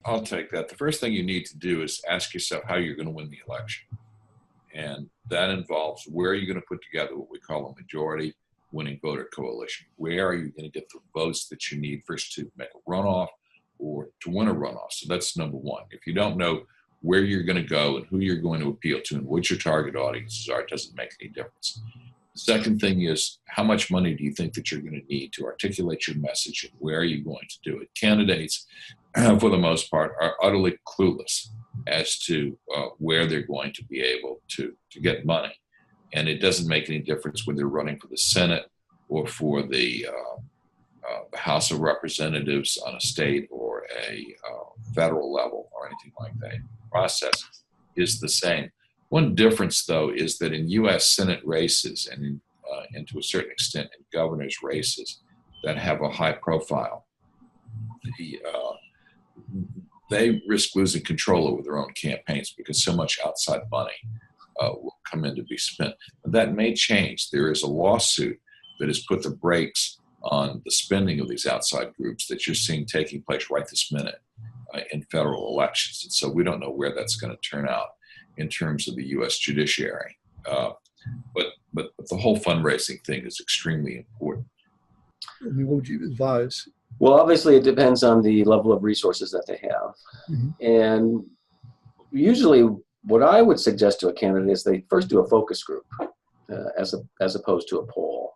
I'll take that. The first thing you need to do is ask yourself how you're going to win the election. And that involves where are you going to put together what we call a majority winning voter coalition? Where are you going to get the votes that you need first to make a runoff or to win a runoff? So that's number one. If you don't know where you're going to go and who you're going to appeal to and what your target audiences are, it doesn't make any difference. The second thing is, how much money do you think that you're going to need to articulate your message, and where are you going to do it? Candidates, for the most part, are utterly clueless as to where they're going to be able to get money. And it doesn't make any difference whether they're running for the Senate or for the House of Representatives on a state or a federal level or anything like that. The process is the same. One difference, though, is that in U.S. Senate races and to a certain extent in governor's races that have a high profile, they risk losing control over their own campaigns because so much outside money will come in to be spent. But that may change. There is a lawsuit that has put the brakes on the spending of these outside groups that you're seeing taking place right this minute in federal elections. And so we don't know where that's going to turn out in terms of the U.S. judiciary. But the whole fundraising thing is extremely important. I mean, what would you advise? Well, obviously, it depends on the level of resources that they have. Mm-hmm. And usually what I would suggest to a candidate is they first do a focus group as opposed to a poll,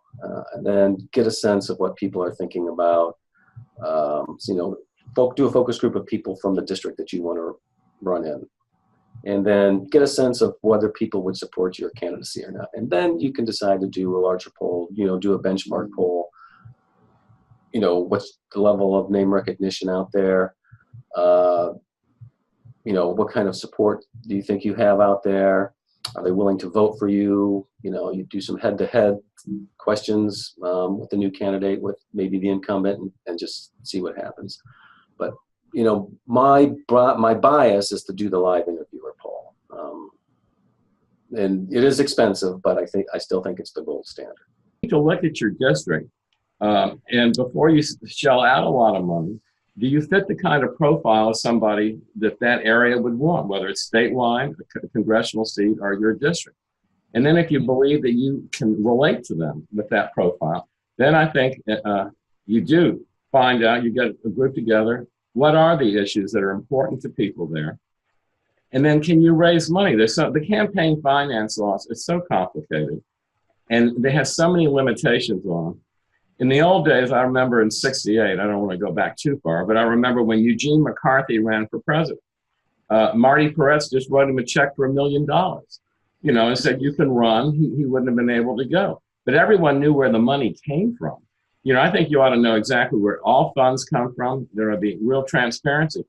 and then get a sense of what people are thinking about. Do a focus group of people from the district that you want to run in, and then get a sense of whether people would support your candidacy or not. And then you can decide to do a larger poll, do a benchmark poll. What's the level of name recognition out there? What kind of support do you think you have out there? Are they willing to vote for you? You do some head-to-head questions with the new candidate, with maybe the incumbent, and just see what happens. But, my bias is to do the live interviewer poll. And it is expensive, but I still think it's the gold standard. To look at your district, and before you shell out a lot of money, do you fit the kind of profile of somebody that area would want, whether it's statewide, a congressional seat, or your district? And then if you believe that you can relate to them with that profile, then I think you do find out, you get a group together, what are the issues that are important to people there? And then can you raise money? The campaign finance laws is so complicated, and they have so many limitations on them. In the old days, I remember in '68, I don't want to go back too far, but I remember when Eugene McCarthy ran for president, Marty Peretz just wrote him a check for $1 million, and said, you can run. He wouldn't have been able to go. But everyone knew where the money came from. I think you ought to know exactly where all funds come from. There will be real transparency.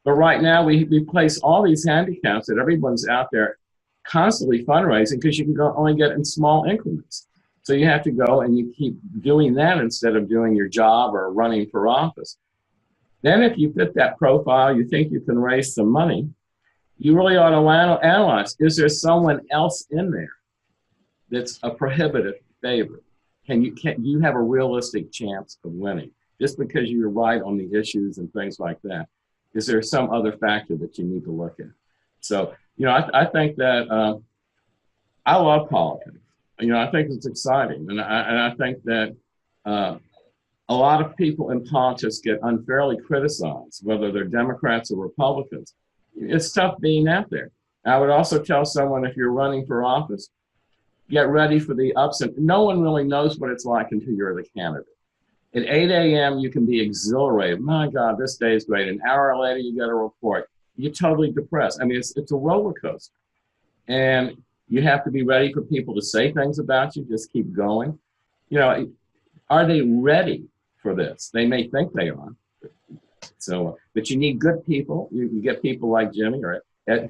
But right now, we place all these handicaps that everyone's out there constantly fundraising because you can only get in small increments. So you have to go and you keep doing that instead of doing your job or running for office. Then if you fit that profile, you think you can raise some money, you really ought to analyze, is there someone else in there that's a prohibitive favorite? Can you have a realistic chance of winning? Just because you're right on the issues and things like that, is there some other factor that you need to look at? So, I think that I love politics. I think it's exciting. And I think that a lot of people in politics get unfairly criticized, whether they're Democrats or Republicans. It's tough being out there. I would also tell someone, if you're running for office, get ready for the ups and no one really knows what it's like until you're the candidate. At 8 a.m., you can be exhilarated. My God, this day is great. An hour later, you get a report. You're totally depressed. I mean, it's a roller coaster. And you have to be ready for people to say things about you. Just keep going. Are they ready for this? They may think they are. So, but you need good people. You get people like Jimmy or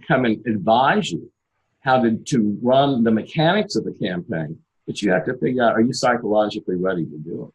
come and advise you how to run the mechanics of the campaign. But you have to figure out, are you psychologically ready to do it?